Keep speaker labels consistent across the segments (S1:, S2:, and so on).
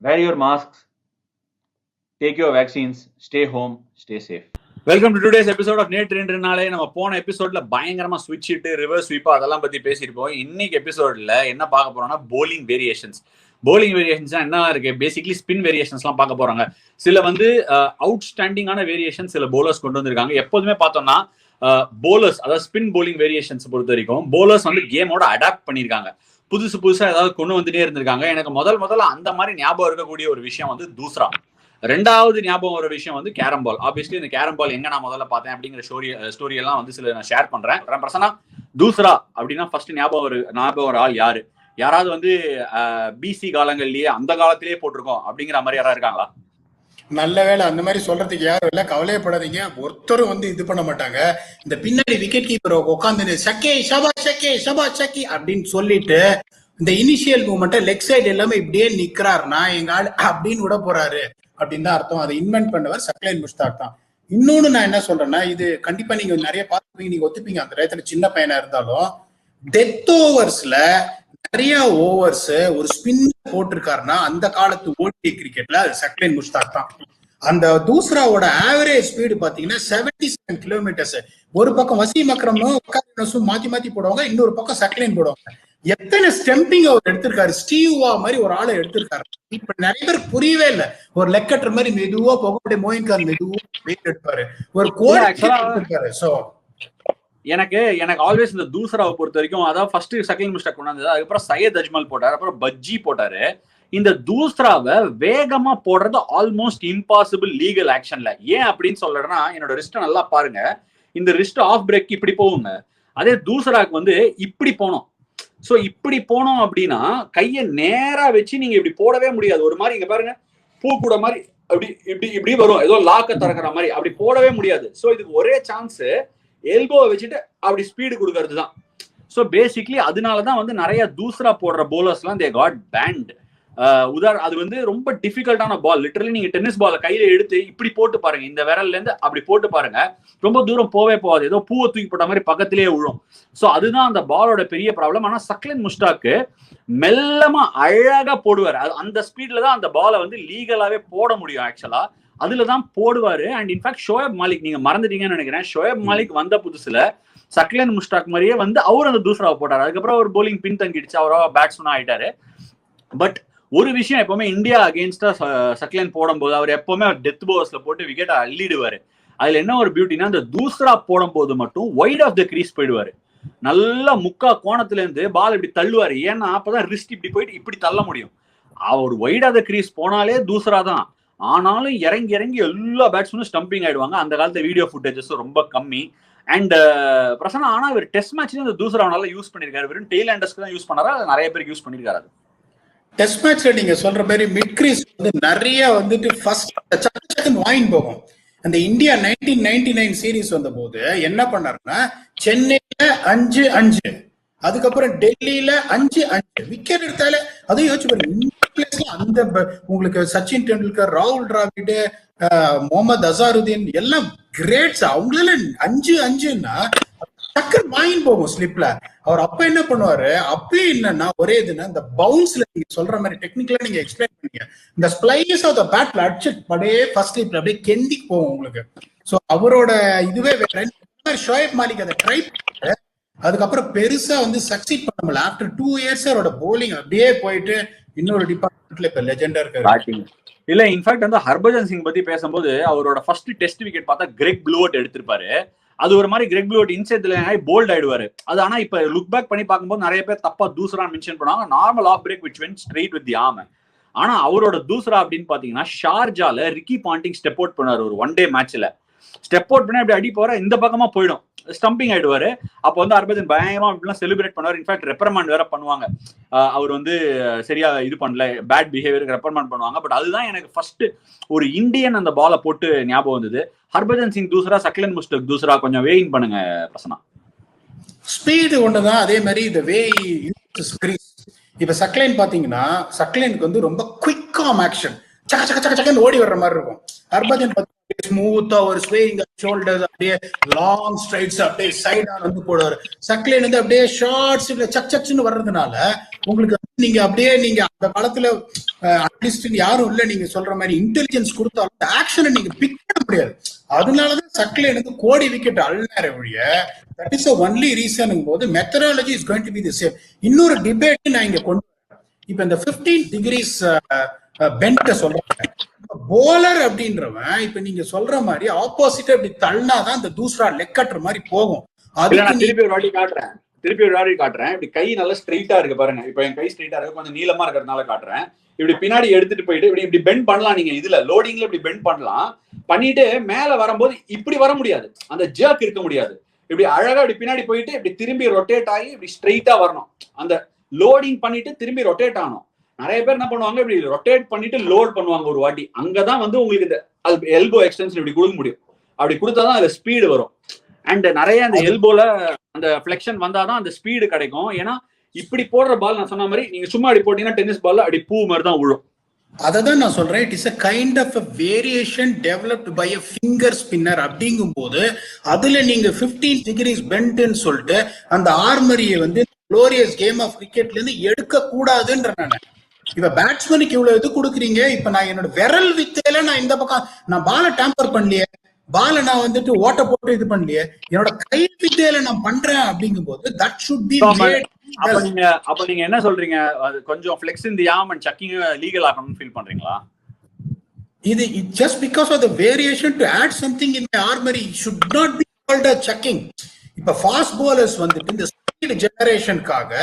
S1: wear your masks, take your vaccines, stay home, stay safe. Welcome to today's episode of நேற்று ரெண்டு நாளே. நம்ம போன எபிசோட்ல பயங்கரமா ஸ்விட்ச் இட்டு ரிவர்ஸ் ஸ்வீப் அதெல்லாம் பத்தி பேசியிருப்போம். இன்னைக்கு எபிசோட்ல என்ன பார்க்க போறோம்னா போலிங் வேரியேஷன்ஸ். போலிங் வேரியேஷன்ஸ் என்ன இருக்கு? பேசிக்லி ஸ்பின் வேரியேஷன்ஸ்லாம் பார்க்க போறாங்க. சில வந்து அவுட்ஸ்டாண்டிங்கான வேரியேஷன் சில போலர்ஸ் கொண்டு வந்திருக்காங்க. எப்போதுமே பார்த்தோம்னா போலர்ஸ், அதாவது ஸ்பின் போலிங் வேரியேஷன்ஸ் பொறுத்த வரைக்கும் போலர்ஸ் வந்து கேமோட அடாப்ட் பண்ணியிருக்காங்க. புதுசா ஏதாவது கொண்டு வந்துட்டே இருந்திருக்காங்க. எனக்கு முதல்ல அந்த மாதிரி ஞாபகம் இருக்கக்கூடிய ஒரு விஷயம் வந்து தூஸ்ரா. ரெண்டாவது ஞாபகம் ஒரு விஷயம் வந்து கேரம் பால். ஆப்வியஸ்லி இந்த கேரம் பால் எங்க நான் முதல்ல பார்த்தேன் அப்படிங்கிற ஸ்டோரி எல்லாம் வந்து சில நான் ஷேர் பண்றேன். பிரசனா, தூஸ்ரா அப்படின்னா ஃபர்ஸ்ட் ஞாபகம் ஒரு ஆள் யாரு? யாராவது வந்து பிசி காலங்கள்லயே அந்த காலத்திலேயே போட்டிருக்கோம் அப்படிங்கிற மாதிரி யாராவது இருக்காங்களா?
S2: நல்ல வேலை, அந்த மாதிரி சொல்றதுக்கு யாரும் இல்ல. கவலையப்படாதீங்க, ஒருத்தரும் வந்து இது பண்ண மாட்டாங்க. இந்த பின்னாடி விக்கெட் கீப்பர் உட்காந்து சக்கே ஷபா அப்படின்னு சொல்லிட்டு இந்த இனிஷியல் மூமெண்ட் லெக் சைடு எல்லாமே இப்படியே நிக்கிறாருன்னா எங்க ஆள் அப்படின்னு விட போறாரு அப்படின்னு தான் அர்த்தம். அதை இன்வென்ட் பண்ணவர் சக்லைன் முஷ்தாக் தான். இன்னொன்னு நான் என்ன சொல்றேன்னா, இது கண்டிப்பா நீங்க நிறைய பார்த்துப்பீங்க, நீங்க ஒத்துப்பீங்க. அந்த நேரத்துல சின்ன பையனா இருந்தாலும் டெத் ஓவர்ஸ்ல நிறைய ஓவர்ஸ் ஒரு ஸ்பின் போட்டிருக்காருன்னா அந்த காலத்து ஓடிஐ கிரிக்கெட்ல சக்லைன் முஷ்தாக் தான். அந்த தூஸ்ராவோட ஆவரேஜ் ஸ்பீடு பாத்தீங்கன்னா 77 கிலோமீட்டர்ஸ். ஒரு பக்கம் வசீம் அக்ரமும் மாத்தி போடுவாங்க, இன்னொரு பக்கம் சக்லைன் போடுவாங்க. எத்தனை ஸ்டெம்பிங் அவர் எடுத்திருக்காரு, ஸ்டீவா மாதிரி ஒரு ஆளை எடுத்திருக்காரு. இப்ப நிறைய பேர் புரியவே இல்லை. ஒரு லெக்கட்டர் மாதிரி மெதுவா போக மோயின்கான் மெதுவா வெயிட் எடுப்பாரு, ஒரு கோல் எடுத்திருக்காரு. சோ
S1: எனக்கு ஆல்வேஸ் இந்த தூசராவை பொறுத்த வரைக்கும், அதாவது ஃபர்ஸ்ட் சக்லைன் முஷ்டாக் கொண்டாந்து, அதுக்கப்புறம் சையத் அஜ்மல் போட்டாரு, அப்புறம் பஜ்ஜி போட்டாரு. இந்த தூஸ்ராவை வேகமா போடுறது ஆல்மோஸ்ட் இம்பாசிபிள் லீகல் ஆக்ஷன்ல. ஏன் அப்படின்னு சொல்றேன்னா, என்னோட ரிஸ்ட்டை நல்லா பாருங்க. இந்த ரிஸ்ட் ஆஃப் பிரேக் இப்படி போகுங்க, அதே தூசராக்கு வந்து இப்படி போனோம். சோ இப்படி போனோம் அப்படின்னா கையை நேரா வச்சு நீங்க இப்படி போடவே முடியாது. ஒரு மாதிரி இங்க பாருங்க, பூ கூட மாதிரி அப்படி இப்படி வரும், ஏதோ லாக்க திறக்கிற மாதிரி அப்படி போடவே முடியாது. சோ இதுக்கு ஒரே சான்ஸ் எல்போவை வச்சுட்டு அப்படி ஸ்பீடு கொடுக்கறது தான். ஸோ பேசிக்லி அதனாலதான் வந்து நிறைய தூசரா போடுற போலர்ஸ்லாம் தே காட் பேண்ட். அது வந்து ரொம்ப டிஃபிகல்ட்டான பால். லிட்டரலி நீங்க டென்னிஸ் பாலை கையில எடுத்து இப்படி போட்டு பாருங்க, இந்த விரல்ல இருந்து அப்படி போட்டு பாருங்க, ரொம்ப தூரம் போவே போகாது, ஏதோ பூவை தூக்கி போட்ட மாதிரி பக்கத்திலேயே விழும். ஸோ அதுதான் அந்த பாலோட பெரிய ப்ராப்ளம். ஆனா சக்லைன் முஷ்டாக்கு மெல்லமா அழகா போடுவார். அந்த ஸ்பீட்ல தான் அந்த பாலை வந்து லீகலாவே போட முடியும். ஆக்சுவலா அதுலதான் போடுவாரு. அண்ட் இன்ஃபேக்ட் ஷோயப் மாலிக், நீங்க மறந்துட்டீங்கன்னு நினைக்கிறேன், ஷோயப் மாலிக் வந்த புதுசுல சக்லைன் முஷ்டாக் மாதிரியே வந்து அவர் அந்த தூசராவை போட்டார். அதுக்கப்புறம் அவர் போலிங் பின் தங்கிடுச்சு, அவரோ பேட்ஸ்மேனா ஆயிட்டாரு. பட் ஒரு விஷயம், எப்பவுமே இந்தியா அகேன்ஸ்டா சக்லைன் போடும்போது அவர் எப்பவுமே டெத் ஓவர்ஸ்ல போட்டு விக்கெட்டை அள்ளிடுவாரு. அதுல என்ன ஒரு பியூட்டினா, அந்த தூசரா போடும் போது மட்டும் வைட் ஆஃப் த கிரீஸ் போயிடுவாரு. நல்லா முக்கா கோணத்துல இருந்து பால் இப்படி தள்ளுவாரு. ஏன்னா அப்பதான் ரிஸ்ட் இப்படி போயிட்டு இப்படி தள்ள முடியும். அவர் வைட் ஆஃப் த கிரீஸ் போனாலே தூசரா தான். ஆனாலும் இறங்கி எல்லா பேட்ஸ்மேனும் ஸ்டம்பிங் ஆயிடுவாங்க. அந்த காலத்துல வீடியோ ஃபுட்டேஜஸ் ரொம்ப கம்மி. அண்ட் பிரசன்னா, ஆனா இவர் டெஸ்ட் மேட்ச்லயும் இந்த தூசராவனால யூஸ் பண்ணிருக்காரு. வெறும் டெய்ல் ஹேண்டர்ஸ்க்கு தான் யூஸ் பண்ணாரா, நிறைய பேருக்கு யூஸ் பண்ணிருக்காரு?
S2: டெஸ்ட் மேட்ச்ல நீங்க சொல்ற மாதிரி மிட் கிரீஸ் வந்து நிறைய வந்துட்டு ஃபர்ஸ்ட் வாயின் போகும். அந்த இந்தியா 1999 சீரீஸ் வந்த போது என்ன பண்ணாருன்னா, சென்னையில 5-5, அதுக்கப்புறம் டெல்லியில 5-5 விக்கெட் எடுத்தாலே. அதையும் யோசிச்சு பாருங்க, அந்த உங்களுக்கு சச்சின் டெண்டுல்கர், ராகுல் டிராவிட், முகமது அசாருதீன் எல்லாம் கிரேட்ஸ். அவங்களால 5-5ன்னா டக்கர் வாயின் போகும் ஸ்லிப்ல. அவர் அப்ப என்ன பண்ணுவாரு, அப்பயே என்னன்னா ஒரே இதுன்னா இந்த பவுன்ஸ்ல நீங்க சொல்ற மாதிரி டெக்னிக்கலா நீங்க எக்ஸ்பிளைன் பண்ணீங்க, இந்த ஸ்பிளைஸ் ஆஃப் த பேட்ல அடிச்சு அப்படியே ஃபர்ஸ்ட் ஸ்லிப்ல அப்படியே கெந்தி போகும் உங்களுக்கு. சோ அவரோட இதுவே வேற. ஷோயப் மாலிக் அதை ட்ரை பண்ணாரு, அதுக்கப்புறம் பெருசா வந்து சக்சீட் பண்ண முடியல. ஆஃப்டர் 2 இயர்ஸ் அவரோட போலிங் அப்படியே போயிட்டு இன்னொரு டிபார்ட்மெண்ட்ல இப்ப லெஜெண்டா இருக்காரு.
S1: இல்ல, இன்ஃபேக்ட் வந்து ஹர்பஜன் சிங் பத்தி பேசும்போது அவரோட ஃபர்ஸ்ட் டெஸ்ட் விக்கெட் பார்த்தா கிரெக் ப்ளூவர்ட் எடுத்திருப்பாரு. அது ஒரு மாதிரி கிரெக் ப்ளூவர்ட் இன்சைட்ல போல்ட் ஆயிடுவாரு. அது ஆனா இப்ப லுக் பேக் பண்ணி பார்க்கும்போது நிறைய பேர் தப்பா தூசரா மென்ஷன் பண்ணுவாங்க. Normal off break which went straight with the arm. ஆனா அவரோட தூசரா அப்படின்னு பாத்தீங்கன்னா, ஷார்ஜால ரிக்கி பாண்டிங் ஸ்டெப் அவுட் பண்ணாரு ஒரு 1 டே மேட்ச்ல. ஸ்டெப் அவுட் பண்ணி அப்படி அடி போற இந்த பக்கமா போயிடும், ஸ்டம்பிங் ஆயிடுவாரு. அப்போ வந்து ஹர்பஜன் பயங்கரமா அப்படிலாம் செலிப்ரேட் பண்ணுவார். இன்ஃபேக்ட் ரெப்பர்மெண்ட் வேற பண்ணுவாங்க, அவர் வந்து சரியா இது பண்ணல, பேட் பிஹேவியருக்கு ரெப்பர்மெண்ட் பண்ணுவாங்க. பட் அதுதான் எனக்கு ஃபர்ஸ்ட் ஒரு இந்தியன் அந்த பாலை போட்டு ஞாபகம் வந்தது. ஹர்பஜன் சிங் தூசரா, சக்லைன் முஷ்டாக் தூசரா, கொஞ்சம் வெயிங் பண்ணுங்க பிரசனா.
S2: ஸ்பீடு ஒண்ணுதான், அதே மாதிரி இந்த வே இப்ப சக்லைன் பாத்தீங்கன்னா, சக்லைனுக்கு வந்து ரொம்ப குயிக்காம் ஆக்ஷன், சக்க ஓடி வர்ற மாதிரி இருக்கும். ஹர்பஜன் ஸ்மூத்தா ஒரு ஸ்வேயிங் ஷோல்டர்ஸ் அப்படியே லாங் ஸ்ட்ரைட்ஸ் அப்படியே சைடா வந்து போடுவாரு. சக்லேன் வந்து அப்படியே ஷார்ட்ஸ் சக் சக்னு வர்றதுனால உங்களுக்கு நீங்க அப்படியே நீங்க அந்த காலத்துல அட்லீஸ்ட் யாரும் இல்ல நீங்க சொல்ற மாதிரி இன்டெலிஜென்ஸ் கொடுத்தாலும் ஆக்ஷனை நீங்க பிக் பண்ண முடியாது. அதனாலதான் சக்லேன் வந்து கோடி விக்கெட் அள்ளினார ஒழிய தட் இஸ் ஒன்லி ரீசன் போது methodology is going to be the same. இன்னொரு டிபேட் நான் இங்க கொண்டு இப்ப இந்த 15 டிகிரிஸ் பென்ட சொல்றாங்க. போலர் அப்படின்றவன் இப்ப நீங்க சொல்ற மாதிரி ஆப்போசிட்டா இப்படி தள்ளினாதான் இந்த தூசரா லெக் கட்டுற மாதிரி போகும்.
S1: நான் திருப்பி ஒரு வாட்டி காட்டுறேன். இப்படி கை நல்லா ஸ்ட்ரெயிட்டா இருக்கு பாருங்க. இப்ப என் கை ஸ்ட்ரெயிட்டா இருக்கு, கொஞ்சம் நீளமா இருக்கிறதுனால காட்டுறேன். இப்படி பின்னாடி எடுத்துட்டு போயிட்டு இப்படி பெண்ட் பண்ணலாம். நீங்க இதுல லோடிங்ல இப்படி பெண்ட் பண்ணலாம். பண்ணிட்டு மேல வரும்போது இப்படி வர முடியாது, அந்த ஜர்க் இருக்க முடியாது. இப்படி அழகா இப்படி பின்னாடி போயிட்டு இப்படி திரும்பி ரொட்டேட் ஆகி இப்படி ஸ்ட்ரெயிட்டா வரணும். அந்த லோடிங் பண்ணிட்டு திரும்பி ரொட்டேட் ஆகணும். நிறைய பேர் என்ன பண்ணுவாங்க, இப்படி ரொட்டேட் பண்ணிட்டு லோட் பண்ணுவாங்க ஒரு வாட்டி. அங்கதான் வந்து உங்களுக்கு இந்த எல்போ எக்ஸ்டென்ஷன் இப்படி கொடுக்க முடியும். அப்படி கொடுத்தாதான் அதுல ஸ்பீடு வரும். அண்ட் நிறைய அந்த எல்போல அந்த ஃபிளெக்ஷன் வந்தாதான் அந்த ஸ்பீடு கிடைக்கும். ஏன்னா இப்படி போடுற பால் நான் சொன்ன மாதிரி நீங்க சும்மா அப்படி போட்டீங்கன்னா டென்னிஸ் பால் அப்படி பூ மாதிரி தான் விழும்.
S2: அததான் நான் சொல்றேன், it is a kind of a variation developed by a finger spinner. அப்படிங்கும் போது அதுல நீங்க 15 degrees bent ன்னு சொல்லிட்டு அந்த ஆர்மரியை வந்து குளோரியஸ் கேம் ஆஃப் கிரிக்கெட்ல இருந்து எடுக்க கூடாதுன்ற நான். இப்ப பேட்ஸ்மேனுக்கு இவ்வளவு இது கொடுக்குறீங்க. இப்ப நான் என்னோட விரல் வித்தையில நான் இந்த பக்கம் நான் பாலை டேம்பர் பண்ணலையே, பாலை நான் வந்துட்டு ஓட்ட போட்டு இது பண்ணலையே, என்னோட கை வித்தையில நான் பண்றேன். அப்படிங்கும் போது தட் ஷுட் பி மேட்.
S1: அப்ப நீங்க என்ன சொல்றீங்க, அது கொஞ்சம் flex in the arm and sucking legal ஆகணும்னு ஃபீல் பண்றீங்களா?
S2: இது just because of the variation to add something in the armory should not be called a chucking. இப்ப ஃபாஸ்ட் bowlers வந்துட்டு இந்த ஸ்பீட் ஜெனரேஷனுக்காக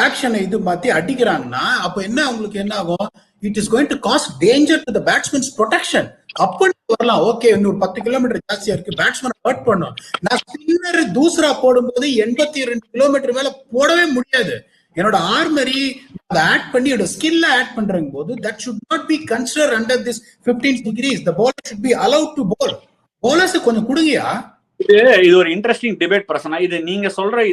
S2: ஆக்ஷனை இது மாத்தி அடிக்கிறாங்கன்னா அப்ப என்ன உங்களுக்கு என்ன ஆகும்? It is going to cause danger to the batsman's protection. அப்ப வரலாம், ஓகே இன்னொரு 10 கிலோமீட்டர் ஜாஸ்தியா இருக்கு, பேட்ஸ்மேன் ஹர்ட் பண்ணும். நான் ஸ்பின்னர் தூசரா போடும்போது 82 கிலோமீட்டர் மேல போடவே முடியாது. என்னோட ஆர்மரி அதை ஆட் பண்ணி என்னோட ஸ்கில்ல ஆட் பண்றங்க போது that should not be consider under this 15 degrees. The bowler should be allowed to bowl. bowlers கொஞ்சம் கொடுங்கயா.
S1: இது ஒரு இன்ட்ரெஸ்டிங் டிபேட் பிரச்சனை. இது நீங்க சொல்ற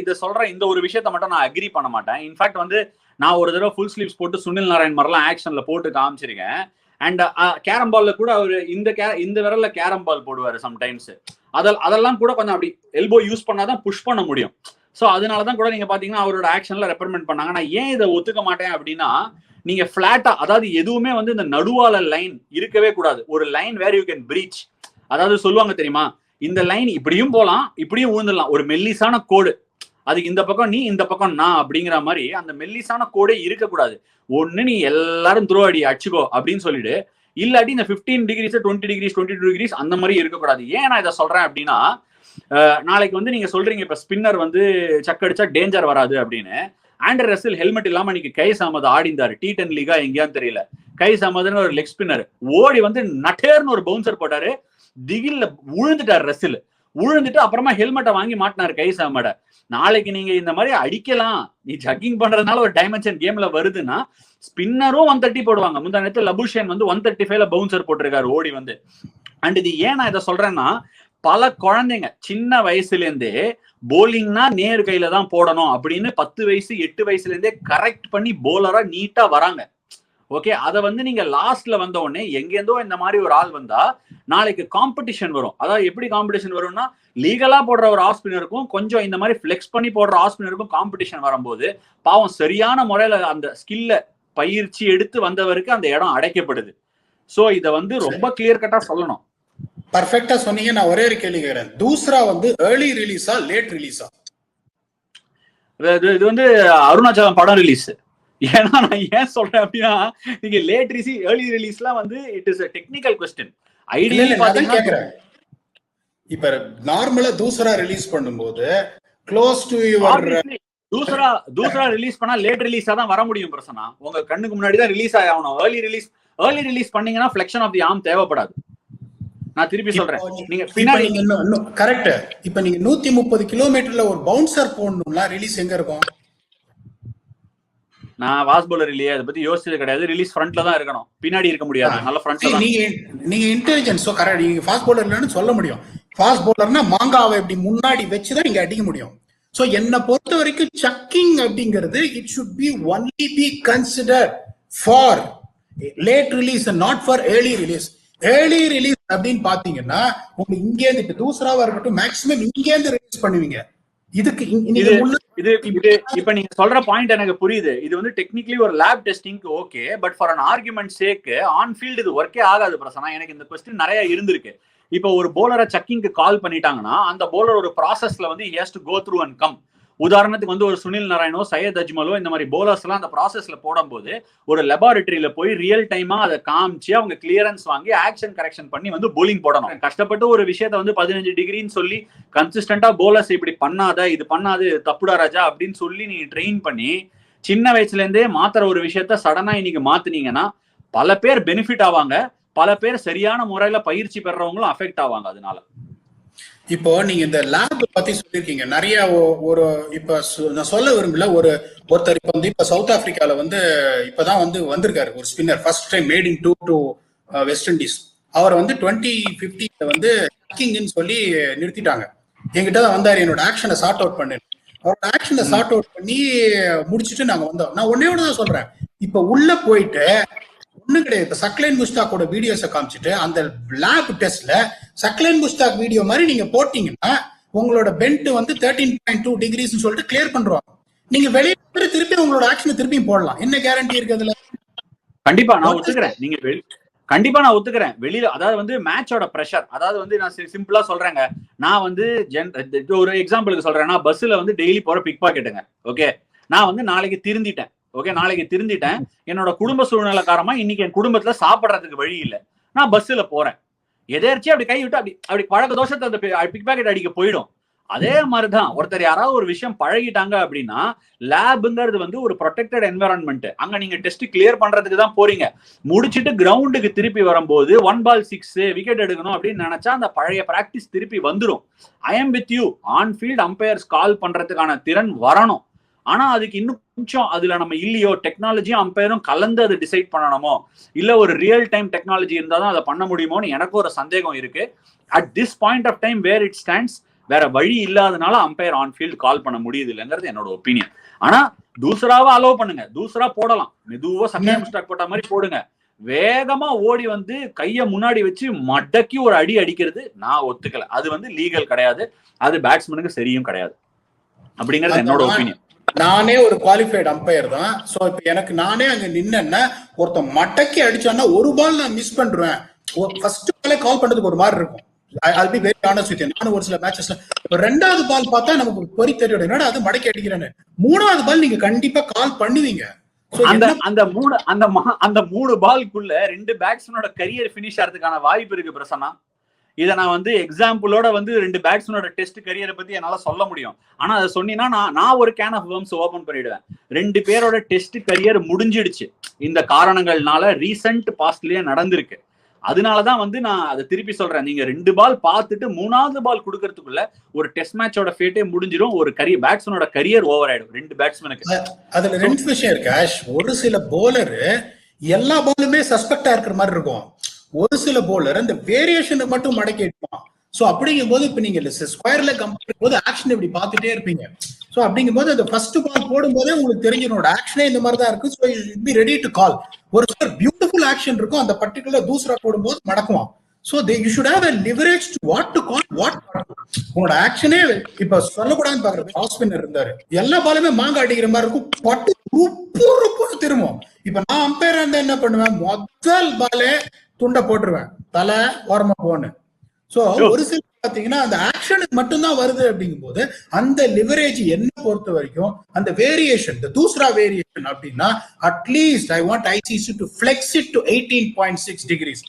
S1: இந்த ஒரு விஷயத்த மட்டும் நான் அக்ரி பண்ண மாட்டேன். இன்ஃபேக்ட் வந்து நான் ஒரு தடவை ஃபுல் ஸ்லீவ்ஸ் போட்டு சுனில் நாராயண் மாதிரிலாம் ஆக்ஷன்ல போட்டு காமிச்சிருக்கேன். அண்ட் கேரம் பால்ல கூட அவரு இந்த விரல்ல கேரம் பால் போடுவாரு சம்டைம்ஸ். அதெல்லாம் கூட கொஞ்சம் அப்படி எல்போ யூஸ் பண்ணாதான் புஷ் பண்ண முடியும். ஸோ அதனாலதான் கூட நீங்க பாத்தீங்கன்னா அவரோட ஆக்ஷன்ல ரெப்ரமெண்ட் பண்ணாங்க. நான் ஏன் இதை ஒத்துக்க மாட்டேன் அப்படின்னா, நீங்க பிளாட்டா, அதாவது எதுவுமே வந்து இந்த நடுவால லைன் இருக்கவே கூடாது. ஒரு line where you can breach. அதாவது சொல்லுவாங்க தெரியுமா, இந்த லைன் இப்படியும் போலாம் இப்படியும் விழுந்துடலாம். ஒரு மெல்லிசான கோடு, அதுக்கு இந்த பக்கம் நீ இந்த பக்கம் நான் அப்படிங்கிற மாதிரி அந்த மெல்லிசான கோடே இருக்கக்கூடாது. ஒண்ணு நீ எல்லாரும் த்ரோ அடி அடிச்சுக்கோ அப்படின்னு சொல்லிட்டு, இல்லாட்டி இந்த 15 டிகிரிஸ் 20 டிகிரிஸ் 22 டிகிரிஸ் அந்த மாதிரி இருக்கக்கூடாது. ஏன் நான் இதை சொல்றேன் அப்படின்னா, நாளைக்கு வந்து நீங்க சொல்றீங்க இப்ப ஸ்பின்னர் வந்து சக்கடிச்சா டேஞ்சர் வராது அப்படின்னு. ஆண்ட்ரே ரசல் ஹெல்மெட் இல்லாம இன்னைக்கு கைஸ் அஹமத் ஆடிந்தாரு T10 லீகா எங்கேயான்னு தெரியல. கைஸ் அஹமத்னு ஒரு லெக் ஸ்பின்னர் ஓடி வந்து நட்டேர்னு ஒரு பவுன்சர் போட்டாரு. திகில்ல விழுந்துட்டாரு ரசில். விழுந்துட்டு அப்புறமா ஹெல்மெட்டை வாங்கி மாட்டினாரு கைஸ் அஹமட. நாளைக்கு நீங்க இந்த மாதிரி அடிக்கலாம், நீ ஜக்கிங் பண்றதுனால ஒரு டைமென்ஷன் கேம்ல வருதுன்னா ஸ்பின்னரும் 130 போடுவாங்க. முந்தா நேரத்துல லபுஷேன் வந்து 135ல பவுன்சர் போட்டிருக்காரு ஓடி வந்து. அண்ட் இது ஏன் நான் இதை சொல்றேன்னா, பல குழந்தைங்க சின்ன வயசுல இருந்தே போலிங்னா நேர் கையில தான் போடணும் அப்படின்னு 10 வயசு 8 வயசுல இருந்தே கரெக்ட் பண்ணி போலரா நீட்டா வராங்க. ஓகே, அதை வந்து நீங்க லாஸ்ட்ல வந்த உடனே எங்கேருந்தோ இந்த மாதிரி ஒரு ஆள் வந்தா நாளைக்கு காம்படிஷன் வரும். அதாவது எப்படி காம்படிஷன் வரும்னா, லீகலா போடுற ஒரு ஆஃப் ஸ்பின்னருக்கும் கொஞ்சம் இந்த மாதிரி ஃபிளெக்ஸ் பண்ணி போடுற ஆஃப் ஸ்பின்னருக்கும் காம்படிஷன் வரும்போது பாவம் சரியான முறையில அந்த ஸ்கில்ல பயிற்சி எடுத்து வந்தவருக்கு அந்த இடம் அடைக்கப்படுது. சோ இதை வந்து ரொம்ப கிளியர் கட்டா சொல்லணும்.
S2: பர்ஃபெக்ட்டா சொன்னீங்க. நான் ஒரே ஒரு கேள்வி கேக்குறேன், தூசரா வந்து ஏர்லி ரிலீஸா லேட் ரிலீஸா?
S1: இது வந்து அருணாச்சலம் படம் ரிலீஸ். ஏன்னா நான் ஏன் சொல்றேன் அப்படின்னா, நீங்க லேட் ரிலீஸ் ஏர்லி ரிலீஸ்லாம் வந்து it is a technical question. Ideally பாத்தீங்கன்னா
S2: இப்ப நார்மலா தூசரா ரிலீஸ் பண்ணும்போது க்ளோஸ் டு யுவர்
S1: தூசரா ரிலீஸ் பண்ணா லேட் ரிலீஸா தான் வர முடியும் பிரசனா. உங்க கண்ணுக்கு முன்னாடி தான் ரிலீஸ் ஆகணும். ஏர்லி ரிலீஸ் பண்ணீங்கன்னா ஃபிளெக்ஷன் ஆஃப் தி ஆர்ம் தேவைப்படாது. நான் திருப்பி சொல்றேன், நீங்க பின்னாடி
S2: கரெக்ட். இப்ப நீங்க 130 கிலோமீட்டர்ல ஒரு பவுன்சர் போடணும்னா ரிலீஸ் எங்க இருக்கும்?
S1: நான் வாஸ் பவுலர் இல்லையே, அதை பத்தி யோசிச்சது கிடையாது. ரிலீஸ் ஃப்ரண்ட்ல தான் இருக்கணும், பின்னாடி இருக்க முடியாது. நல்ல ஃப்ரண்ட்ல தான்.
S2: நீங்க இன்டெலிஜென்ஸ் கரெக்ட். நீங்க ஃபாஸ்ட் பவுலர் இல்லன்னு சொல்ல முடியும். ஃபாஸ்ட் பவுலர்னா மாங்காவை இப்படி முன்னாடி வச்சுதான் நீங்க அடிக்க முடியும். சோ என்ன பொறுத்த வரைக்கும் சக்கிங் அப்படிங்கிறது it should be only be considered for late release and not for early release. Early release அப்படின்னு பாத்தீங்கன்னா உங்களுக்கு இங்க இருந்து இப்ப தூசராவா இருக்கட்டும் மேக்ஸிமம் இங்க இருந்து ரிலீஸ் பண்ணுவீங்க. இதுக்கு
S1: இப்ப நீங்க சொல்ற பாயிண்ட் எனக்கு புரியுது. இது வந்து டெக்னிக்கலி ஒரு லேப் டெஸ்டிங்க்கு okay, but for an argument sake on field இது ஒர்க்கே ஆகாது பிரசனா. எனக்கு இந்த கொஸ்டின் நிறைய இருந்திருக்கு. இப்ப ஒரு போலரை சக்கிங்க்கு கால் பண்ணிட்டாங்கன்னா அந்த போலர் ஒரு ப்ராசஸ்ல வந்து he has to go through and come. உதாரணத்துக்கு வந்து ஒரு சுனில் நாராயணோ சையத் அஜ்மலோ இந்த மாதிரி போலர்ஸ் எல்லாம் அந்த ப்ராசஸ்ல போடும்போது ஒரு லெபார்டரியில போய் ரியல் டைமா அதை காமிச்சு அவங்க கிளியரன்ஸ் வாங்கி ஆக்ஷன் கரெக்ஷன் பண்ணி வந்து போலிங் போடணும். கஷ்டப்பட்டு ஒரு விஷயத்த வந்து 15 டிகிரின்னு சொல்லி கன்சிஸ்டன்டா போலர்ஸ் இப்படி பண்ணாத, இது பண்ணாது, தப்புடா ராஜா அப்படின்னு சொல்லி நீங்க ட்ரெயின் பண்ணி சின்ன வயசுல இருந்தே மாத்துற ஒரு விஷயத்த சடனா இன்னைக்கு மாத்துனீங்கன்னா பல பேர் பெனிஃபிட் ஆவாங்க, பல பேர் சரியான முறையில பயிற்சி பெறவங்களும் அஃபெக்ட் ஆவாங்க. அதனால
S2: இப்போ நீங்க இந்த லேப் பத்தி சொல்லிருக்கீங்க நிறைய. ஒரு இப்ப நான் சொல்ல விரும்பல, ஒருத்தர் இப்ப வந்து இப்ப சவுத் ஆப்பிரிக்கால வந்து இப்பதான் வந்து வந்திருக்காரு ஒரு spinner, first time made in to West Indies. அவர் வந்து 2015 வந்து கிங்னு சொல்லி நிறுத்திட்டாங்க. என்கிட்ட தான் வந்தாரு, என்னோட ஆக்ஷனை சார்ட் அவுட் பண்ணு. அவரோட ஆக்ஷனை சார்ட் அவுட் பண்ணி முடிச்சுட்டு நாங்க வந்தோம். நான் ஒன்னே ஒன்று தான் சொல்றேன், இப்ப உள்ள போயிட்டு ஒண்ணு கிடையாது. இப்ப சக்லைன் முஸ்தாக்கோட வீடியோஸை காமிச்சிட்டு அந்த லேப் டெஸ்ட்ல சக்லைன் முஸ்தாக் வீடியோ மாதிரி நீங்க போட்டீங்கன்னா உங்களோட பென்ட் வந்து 13.2 டிகிரிஸ் சொல்லிட்டு கிளியர் பண்றாங்க. நீங்க வெளியே திருப்பி உங்களோட ஆக்ஷனை திருப்பியும் போடலாம். என்ன கேரண்டி இருக்கு அதுல?
S1: கண்டிப்பா நான் ஒத்துக்கிறேன். நீங்க கண்டிப்பா நான் ஒத்துக்கிறேன். வெளியில அதாவது வந்து மேட்சோட பிரஷர், அதாவது வந்து நான் சிம்பிளா சொல்றேங்க. நான் வந்து ஒரு எக்ஸாம்பிளுக்கு சொல்றேன். நான் பஸ்ல வந்து டெய்லி போற பிக் பாக்கெட்டுங்க. ஓகே, நான் வந்து நாளைக்கு திருந்திட்டேன். என்னோட குடும்ப சூழ்நிலை காரணமா இன்னைக்கு என் குடும்பத்துல சாப்பிடறதுக்கு வழி இல்லை, நான் பஸ்ல போறேன். எதேர்ச்சியா அப்படி கை விட்டு அப்படி பழக்க தோஷத்தை அந்த பிக் பாக்கெட் அடிக்க போயிடும். அதே மாதிரிதான் ஒருத்தர் யாராவது ஒரு விஷயம் பழகிட்டாங்க அப்படின்னா லேபுங்கிறது வந்து ஒரு ப்ரொடெக்டட் என்விரான்மெண்ட். அங்க நீங்க டெஸ்ட் கிளியர் பண்றதுக்கு தான் போறீங்க. முடிச்சிட்டு கிரவுண்டுக்கு திருப்பி வரும்போது 1 ball 6 விக்கெட் எடுக்கணும் அப்படின்னு நினைச்சா அந்த பழைய பிராக்டிஸ் திருப்பி வந்துடும். I am with you, on field umpires call பண்றதுக்கான திறன் வரணும். ஆனா அதுக்கு இன்னும் கொஞ்சம் அதுல நம்ம இல்லையோ, டெக்னாலஜியும் அம்பையரும் கலந்து அதை டிசைட் பண்ணணுமோ, இல்ல ஒரு ரியல் டைம் டெக்னாலஜி இருந்தாதான் அதை பண்ண முடியுமோன்னு எனக்கு ஒரு சந்தேகம் இருக்கு. At this point of time where it stands, வேற வழி இல்லாதனால அம்பையர் ஆன் ஃபீல்ட் கால் பண்ண முடியுது இல்லைங்கிறது என்னோட ஒப்பீனியன். ஆனா தூசராவை அலோவ் பண்ணுங்க, தூசரா போடலாம், மெதுவா சக்லைன் முஸ்டாக் போட்ட மாதிரி போடுங்க. வேகமா ஓடி வந்து கைய முன்னாடி வச்சு மடக்கி ஒரு அடி அடிக்கிறது நான் ஒத்துக்கல. அது வந்து லீகல் கிடையாது, அது பேட்ஸ்மேனுக்கு சரியும் கிடையாது அப்படிங்கிறது என்னோட ஒப்பீனியன்.
S2: நானே ஒரு குவாலிஃபைடு அம்பையர் தான். சோ இப்ப எனக்கு நானே அங்க நின்னா ஒருத்தன் மடக்கி அடிச்சான்னா ஒரு பால் நான் மிஸ் பண்றேன். ஃபர்ஸ்ட் பாலே கால் பண்றதுக்கு ஒரு மாதிரி இருக்கும். I'll be very honest with you. நானும் ஒரு சில மேட்சஸ்ல ரெண்டாவது பால் பார்த்தா நமக்கு பொறி தெரியும், என்னடா அது மடக்கி அடிக்கிறேன்னு. மூணாவது பால் நீங்க கண்டிப்பா கால் பண்ணுவீங்க. அந்த மூணு பால்குள்ள 2 பேட்ஸ்மேனோட கரியர் பினிஷ் ஆகிறதுக்கான வாய்ப்பு இருக்கு பிரசன்னா. இதை நான் வந்து எக்ஸாம்பிளோட வந்து 2 பேட்ஸ்மேனோட டெஸ்ட் கரியரை பத்தி என்னால சொல்ல முடியும். ஆனா அதை சொன்னீங்கன்னா நான் ஒரு கேன் ஆஃப் வேர்ம்ஸ் ஓபன் பண்ணிடுவேன். 2 பேரோட டெஸ்ட் கரியர் முடிஞ்சிடுச்சு இந்த காரணங்கள்னால, ரீசன்ட் பாஸ்ட்லயே நடந்திருக்கு. அதனாலதான் வந்து நான் அதை திருப்பி சொல்றேன். நீங்க 2 பால் பார்த்துட்டு 3வது பால் கொடுக்கறதுக்குள்ள ஒரு டெஸ்ட் மேட்சோட ஃபேட்டே முடிஞ்சிடும், ஒரு பேட்ஸ்மேனோட கரியர் ஓவர் ஆயிடும் 2 பேட்ஸ்மேனுக்கு. அதுல 2 விஷயம் இருக்கு ஆஷ். ஒரு சில போலர் எல்லா பாலுமே சஸ்பெக்டா இருக்கிற மாதிரி இருக்கும், ஒரு சில போலர் அந்த வேரியேஷனை மட்டும் மடக்கி எடுப்பான். சோ அப்படிங்கும் போது இப்ப நீங்க ஸ்கொயர்ல கம்பேர் போது ஆக்ஷன் இப்படி பார்த்துட்டே இருப்பீங்க. சோ அப்படிங்கும் போது அந்த ஃபர்ஸ்ட் பால் போடும் போதே உங்களுக்கு தெரிஞ்சிடும் ஆக்ஷனே இந்த மாதிரி தான் இருக்கு. So be ready to call. ஒரு சில பியூட்டிஃபுல் ஆக்ஷன் இருக்கும், அந்த பர்டிகுலர் தூசரா போடும்போது மடக்குவான். So you should have a leverage to what to call what. உங்களோட ஆக்ஷனே இப்ப சொல்லக்கூடாதுன்னு பாக்குறது. ஆஃப் ஸ்பின்னர் இருந்தாரு, எல்லா பாலுமே மாங்க அடிக்கிற மாதிரி இருக்கும், பட்டு ருப்பு திரும்பும். இப்ப நான் அம்பையரா இருந்தா என்ன பண்ணுவேன், முதல் பாலே துண்டை போட்டுருவேன், தலை ஓரமா போன்னு. சோ ஒரு சில பாத்தீங்கன்னா அந்த ஆக்ஷனுக்கு மட்டும்தான் வருது. அப்படிங்கும் போது அந்த லிவரேஜ் என்ன பொறுத்த வரைக்கும் அந்த வேரியேஷன், the தூசரா வேரியேஷன் அப்படின்னா at least I want ICC to flex it to 18.6 degrees.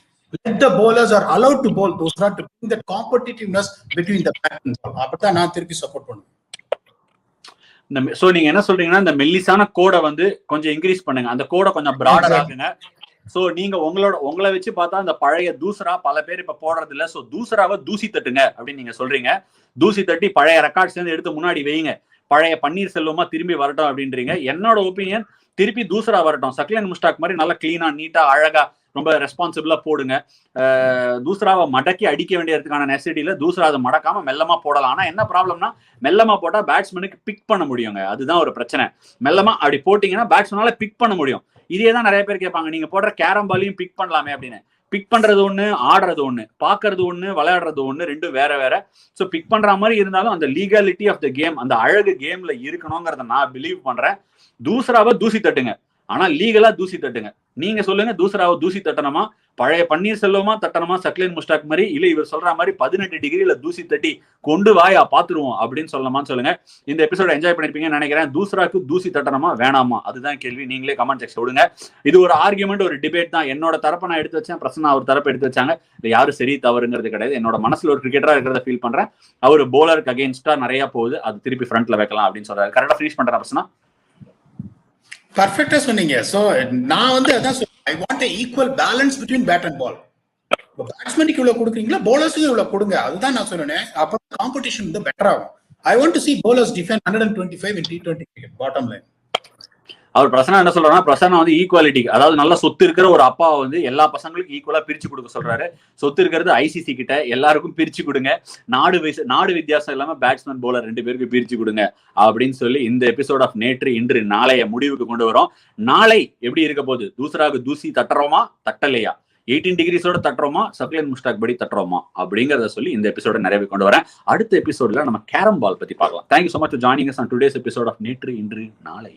S2: Let the bowlers are allowed to bowl தூசரா to bring that competitiveness between the patterns. அப்பதான் நான் திருப்பி சப்போர்ட் பண்ணுவேன்.
S1: சோ நீங்க என்ன சொல்றீங்கன்னா இந்த மெல்லிசான கோடை வந்து கொஞ்சம் இன்க்ரீஸ் பண்ணுங்க, அந்த கோடை கொஞ்சம் பிராடர் ஆகுங்க. சோ நீங்க உங்களை வச்சு பார்த்தா அந்த பழைய தூசரா பல பேர் இப்ப போடுறது இல்ல. சோ தூசராவை தூசி தட்டுங்க அப்படின்னு நீங்க சொல்றீங்க. தூசி தட்டி பழைய ரெக்கார்ட்ஸ் இருந்து எடுத்து முன்னாடி வைங்க, பழைய பன்னீர் செல்வமா திரும்பி வரட்டும் அப்படின்றீங்க. என்னோட ஒப்பீனியன் திருப்பி தூசரா வரட்டும், சக்லைன் முஸ்டாக் மாதிரி நல்லா கிளீனா நீட்டா அழகா ரொம்ப ரெஸ்பான்சிபிளா போடுங்க. தூசராவை மடக்கி அடிக்க வேண்டியதுக்கான நெசசிட்டியில தூசரா அதை மடக்காம மெல்லமா போடலாம். ஆனா என்ன ப்ராப்ளம்னா மெல்லமா போட்டா பேட்ஸ்மேனுக்கு பிக் பண்ண முடியுங்க, அதுதான் ஒரு பிரச்சனை. மெல்லமா அப்படி போட்டீங்கன்னா பேட்ஸ்மேனால பிக் பண்ண முடியும். இதே தான் நிறைய பேர் கேட்பாங்க, நீங்க போடுற கேரம் பாலையும் பிக் பண்ணலாமே அப்படின்னு. பிக் பண்றது ஒண்ணு, ஆடுறது ஒண்ணு, பாக்குறது ஒண்ணு, விளையாடுறது ஒண்ணு, ரெண்டும் வேற வேற. சோ பிக் பண்ற மாதிரி இருந்தாலும் அந்த லீகாலிட்டி ஆஃப் த கேம், அந்த அழகு கேம்ல இருக்கணுங்கிறத நான் பிலீவ் பண்றேன். தூசராவை தூசி தட்டுங்க, ஆனா லீகலா தூசி தட்டுங்க. நீங்க சொல்லுங்க, தூசராவை தூசி தட்டணுமா, பழைய பன்னீர்செல்வமா தட்டணுமா, சக்லேன் முஸ்டாக் மாதிரி, இல்ல இவர் சொல்ற மாதிரி 18 டிகிரில தூசி தட்டி கொண்டு வாயா பாத்துருவோம் அப்படின்னு சொல்லலாமான்னு சொல்லுங்க. இந்த எபிசோட என்ஜாய் பண்ணிருப்பீங்கன்னு நினைக்கிறேன். தூசராக்கு தூசி தட்டணுமா வேணாமா, அதுதான் கேள்வி. நீங்களே கமெண்ட் செக்ஷன் விடுங்க. இது ஒரு ஆர்குமெண்ட், ஒரு டிபேட் தான். என்னோட தரப்பை நான் எடுத்து வச்சேன், பிரசன்னா அவர் தரப்பு எடுத்து வச்சாங்க. இது யாரும் சரி தவறுங்கிறது கிடையாது. என்னோட மனசுல ஒரு கிரிக்கெட்டரா இருக்கிறத ஃபீல் பண்றேன். அவர் போலருக்கு அகைன்ஸ்டா நிறைய போகுது, அது திருப்பி ஃப்ரண்ட்ல வைக்கலாம் அப்படின்னு சொல்றாரு. கரெக்டா ஃபினிஷ் பண்றேன் பிரசன்னா.
S2: பர்ஃபெக்டா சொன்னீங்க. சோ நான் வந்து அதான் சொல்றேன், I want a equal balance between bat and ball. பேட்ஸ்மேனுக்கு இவ்வளவு கொடுக்குறீங்களா, bowlersக்கு இவ்வளவு கொடுங்க, அதுதான் நான் சொன்னேன். அப்ப காம்படிஷன் வந்து பெட்டர் ஆகும். I want to see bowlers defend 125 in T20 cricket, bottom line.
S1: அவர் பிரசன்னா என்ன சொல்றாருன்னா, பிரசன்னா வந்து ஈக்குவாலிட்டி, அதாவது நல்ல சொத்து இருக்கிற ஒரு அப்பா வந்து எல்லா பசங்களுக்கும் ஈக்குவலா பிரிச்சு கொடுக்க சொல்றாரு. சொத்து இருக்கிறது ஐசிசி கிட்ட, எல்லாருக்கும் பிரிச்சு கொடுங்க, நாடு வித்தியாசம் இல்லாம பேட்ஸ்மேன் போலர் 2 பேருக்கு பிரிச்சு கொடுங்க அப்படின்னு சொல்லி இந்த எபிசோட் ஆஃப் நேற்று இன்று நாளைய முடிவுக்கு கொண்டு வரோம். நாளை எப்படி இருக்க போகுது, தூசராக தூசி தட்டுறோமா தட்டலையா, 18 டிகிரிஸோட தட்டுறோமா, சக்லேன் முஸ்டாக் படி தட்டுறோமா அப்படிங்கறத சொல்லி இந்த எபிசோட நிறைவே கொண்டு வரேன். அடுத்த எபிசோட்ல நம்ம கேரம் பால் பத்தி பார்க்கலாம். Thank you so much for joining us on today's episode of நேற்று இன்று நாளை.